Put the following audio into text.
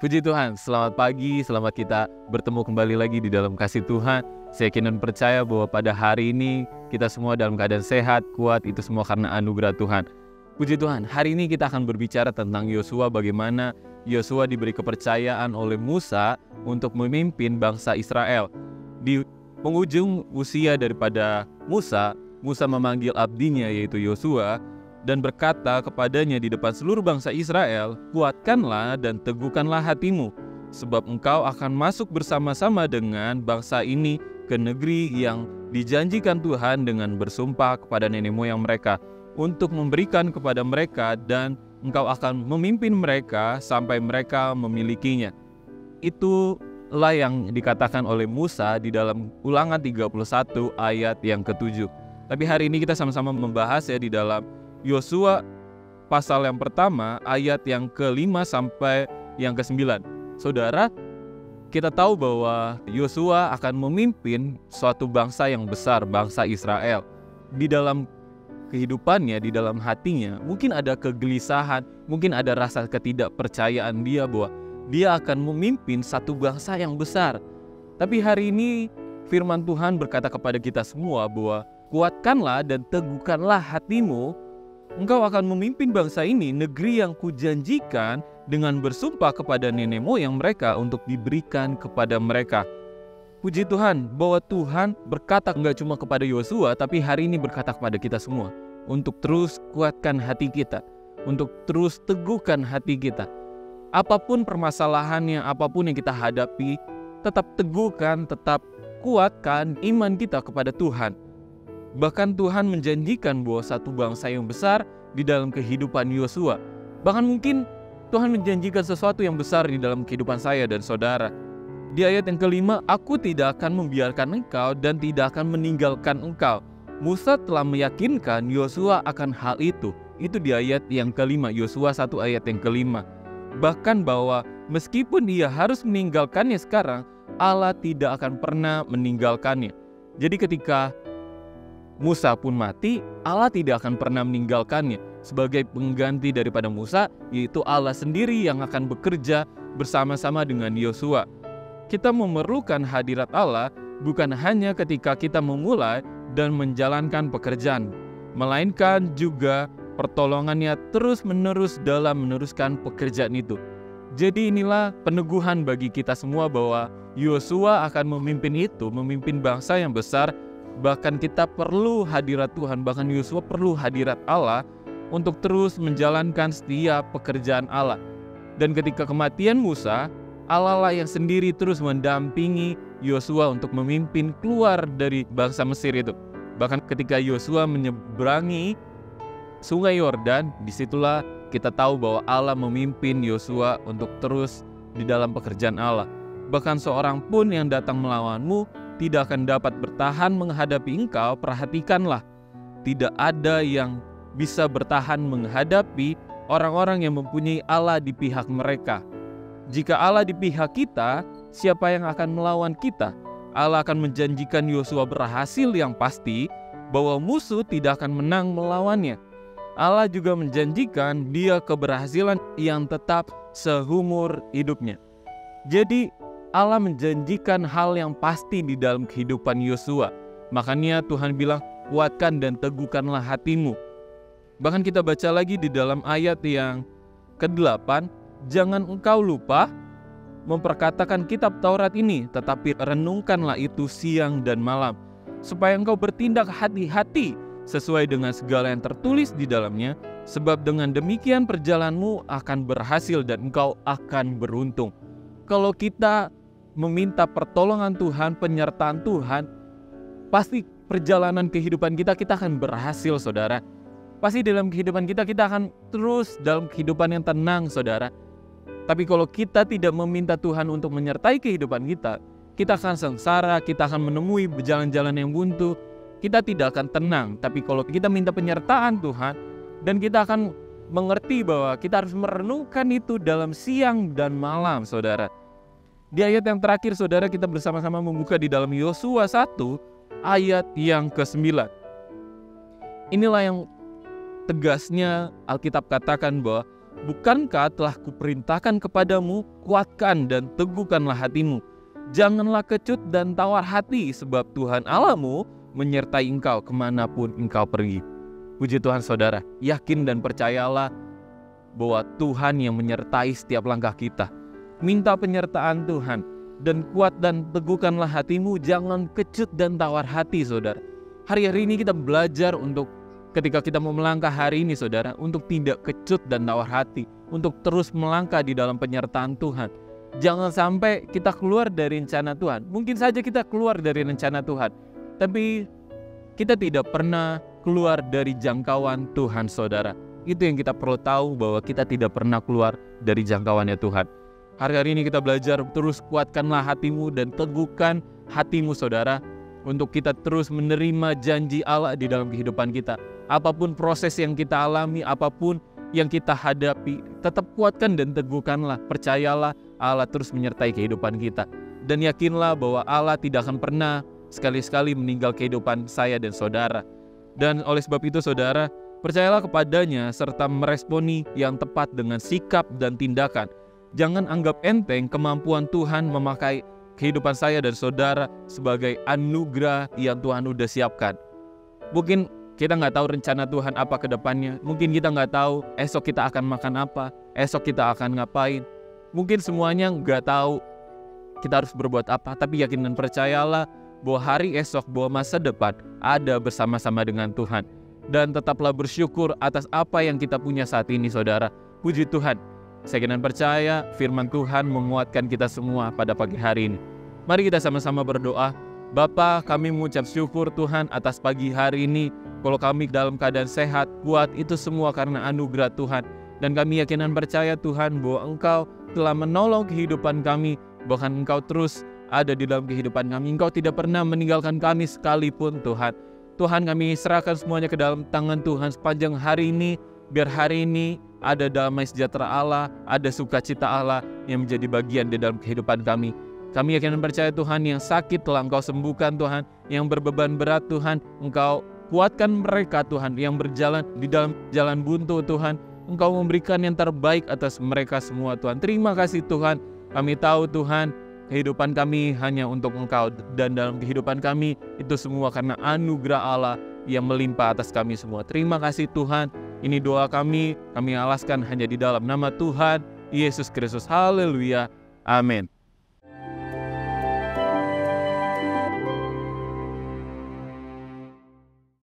Puji Tuhan, selamat pagi, selamat kita bertemu kembali lagi di dalam kasih Tuhan. Saya yakin dan percaya bahwa pada hari ini kita semua dalam keadaan sehat, kuat, itu semua karena anugerah Tuhan. Puji Tuhan, hari ini kita akan berbicara tentang Yosua, bagaimana Yosua diberi kepercayaan oleh Musa untuk memimpin bangsa Israel. Di penghujung usia daripada Musa memanggil abdinya yaitu Yosua dan berkata kepadanya di depan seluruh bangsa Israel, "Kuatkanlah dan teguhkanlah hatimu, sebab engkau akan masuk bersama-sama dengan bangsa ini ke negeri yang dijanjikan Tuhan dengan bersumpah kepada nenek moyang mereka, untuk memberikan kepada mereka, dan engkau akan memimpin mereka sampai mereka memilikinya." Itulah yang dikatakan oleh Musa di dalam Ulangan 31 ayat yang ke-7. Tapi hari ini kita sama-sama membahas di dalam Yosua pasal yang pertama ayat yang ke-5 sampai yang ke-9. Saudara, kita tahu bahwa Yosua akan memimpin suatu bangsa yang besar, bangsa Israel. Di dalam kehidupannya, di dalam hatinya, mungkin ada kegelisahan, mungkin ada rasa ketidakpercayaan dia bahwa dia akan memimpin satu bangsa yang besar. Tapi hari ini firman Tuhan berkata kepada kita semua bahwa kuatkanlah dan teguhkanlah hatimu, engkau akan memimpin bangsa ini, negeri yang kujanjikan dengan bersumpah kepada nenek moyang mereka untuk diberikan kepada mereka. Puji Tuhan bahwa Tuhan berkata enggak cuma kepada Yosua, tapi hari ini berkata kepada kita semua untuk terus kuatkan hati kita, untuk terus teguhkan hati kita. Apapun permasalahannya, apapun yang kita hadapi, tetap teguhkan, tetap kuatkan iman kita kepada Tuhan. Bahkan Tuhan menjanjikan bahwa satu bangsa yang besar di dalam kehidupan Yosua. Bahkan mungkin Tuhan menjanjikan sesuatu yang besar di dalam kehidupan saya dan saudara. Di ayat yang ke-5, "Aku tidak akan membiarkan engkau dan tidak akan meninggalkan engkau." Musa telah meyakinkan Yosua akan hal itu. Itu di ayat yang ke-5, Yosua 1 ayat yang ke-5. Bahkan bahwa meskipun dia harus meninggalkannya sekarang, Allah tidak akan pernah meninggalkannya. Jadi ketika Musa pun mati, Allah tidak akan pernah meninggalkannya. Sebagai pengganti daripada Musa, yaitu Allah sendiri yang akan bekerja bersama-sama dengan Yosua. Kita memerlukan hadirat Allah bukan hanya ketika kita memulai dan menjalankan pekerjaan, melainkan juga pertolongannya terus-menerus dalam meneruskan pekerjaan itu. Jadi inilah peneguhan bagi kita semua bahwa Yosua akan memimpin itu, memimpin bangsa yang besar. Bahkan kita perlu hadirat Tuhan, bahkan Yosua perlu hadirat Allah untuk terus menjalankan setiap pekerjaan Allah. Dan ketika kematian Musa, Allah lah yang sendiri terus mendampingi Yosua untuk memimpin keluar dari bangsa Mesir itu. Bahkan ketika Yosua menyeberangi Sungai Yordan, disitulah kita tahu bahwa Allah memimpin Yosua untuk terus di dalam pekerjaan Allah. Bahkan seorang pun yang datang melawanmu tidak akan dapat bertahan menghadapi engkau. Perhatikanlah, tidak ada yang bisa bertahan menghadapi orang-orang yang mempunyai Allah di pihak mereka. Jika Allah di pihak kita, siapa yang akan melawan kita? Allah akan menjanjikan Yosua berhasil yang pasti, bahwa musuh tidak akan menang melawannya. Allah juga menjanjikan dia keberhasilan yang tetap seumur hidupnya. Jadi Allah menjanjikan hal yang pasti di dalam kehidupan Yosua. Makanya Tuhan bilang, kuatkan dan teguhkanlah hatimu. Bahkan kita baca lagi di dalam ayat yang ke-8, "Jangan engkau lupa memperkatakan kitab Taurat ini, tetapi renungkanlah itu siang dan malam, supaya engkau bertindak hati-hati sesuai dengan segala yang tertulis di dalamnya, sebab dengan demikian perjalananmu akan berhasil dan engkau akan beruntung." Kalau kita meminta pertolongan Tuhan, penyertaan Tuhan, pasti perjalanan kehidupan kita akan berhasil, saudara. Pasti dalam kehidupan kita akan terus dalam kehidupan yang tenang, saudara. Tapi kalau kita tidak meminta Tuhan untuk menyertai kehidupan kita akan sengsara, kita akan menemui jalan-jalan yang buntu, kita tidak akan tenang. Tapi kalau kita minta penyertaan Tuhan, dan kita akan mengerti bahwa kita harus merenungkan itu dalam siang dan malam, saudara. Di ayat yang terakhir, saudara, kita bersama-sama membuka di dalam Yosua 1 ayat yang ke-9. Inilah yang tegasnya Alkitab katakan bahwa Bukankah telah kuperintahkan kepadamu, kuatkan dan teguhkanlah hatimu. Janganlah kecut dan tawar hati, sebab Tuhan Allahmu menyertai engkau kemanapun engkau pergi. Puji Tuhan saudara, yakin dan percayalah bahwa Tuhan yang menyertai setiap langkah kita. Minta penyertaan Tuhan, dan kuat dan teguhkanlah hatimu, jangan kecut dan tawar hati saudara. Hari-hari ini kita belajar untuk ketika kita mau melangkah hari ini saudara, untuk tidak kecut dan tawar hati, untuk terus melangkah di dalam penyertaan Tuhan. Jangan sampai kita keluar dari rencana Tuhan. Mungkin saja kita keluar dari rencana Tuhan, tapi kita tidak pernah keluar dari jangkauan Tuhan saudara. Itu yang kita perlu tahu, bahwa kita tidak pernah keluar dari jangkauannya Tuhan. Hari-hari ini kita belajar terus kuatkanlah hatimu dan teguhkan hatimu saudara, untuk kita terus menerima janji Allah di dalam kehidupan kita. Apapun proses yang kita alami, apapun yang kita hadapi, tetap kuatkan dan teguhkanlah. Percayalah Allah terus menyertai kehidupan kita. Dan yakinlah bahwa Allah tidak akan pernah sekali-sekali meninggal kehidupan saya dan saudara. Dan oleh sebab itu saudara, percayalah kepadanya serta meresponi yang tepat dengan sikap dan tindakan. Jangan anggap enteng kemampuan Tuhan memakai kehidupan saya dan saudara sebagai anugerah yang Tuhan udah siapkan. Mungkin kita nggak tahu rencana Tuhan apa ke depannya. Mungkin kita nggak tahu esok kita akan makan apa, esok kita akan ngapain. Mungkin semuanya nggak tahu kita harus berbuat apa. Tapi yakin dan percayalah bahwa hari esok, bahwa masa depan ada bersama-sama dengan Tuhan. Dan tetaplah bersyukur atas apa yang kita punya saat ini saudara. Puji Tuhan. Saya yakin dan percaya firman Tuhan menguatkan kita semua pada pagi hari ini. Mari kita sama-sama berdoa. Bapa, kami mengucap syukur Tuhan atas pagi hari ini. Kalau kami dalam keadaan sehat, kuat, itu semua karena anugerah Tuhan. Dan kami yakin dan percaya Tuhan bahwa Engkau telah menolong kehidupan kami. Bahkan Engkau terus ada di dalam kehidupan kami. Engkau tidak pernah meninggalkan kami sekalipun Tuhan. Tuhan, kami serahkan semuanya ke dalam tangan Tuhan sepanjang hari ini. Biar hari ini ada damai sejahtera Allah, ada sukacita Allah yang menjadi bagian di dalam kehidupan kami. Kami yakin dan percaya Tuhan, yang sakit telah Engkau sembuhkan Tuhan, yang berbeban berat Tuhan, Engkau kuatkan mereka Tuhan, yang berjalan di dalam jalan buntu Tuhan, Engkau memberikan yang terbaik atas mereka semua Tuhan. Terima kasih Tuhan, kami tahu Tuhan, kehidupan kami hanya untuk Engkau, dan dalam kehidupan kami itu semua karena anugerah Allah yang melimpah atas kami semua. Terima kasih Tuhan, ini doa kami alaskan hanya di dalam nama Tuhan Yesus Kristus. Haleluya, amin.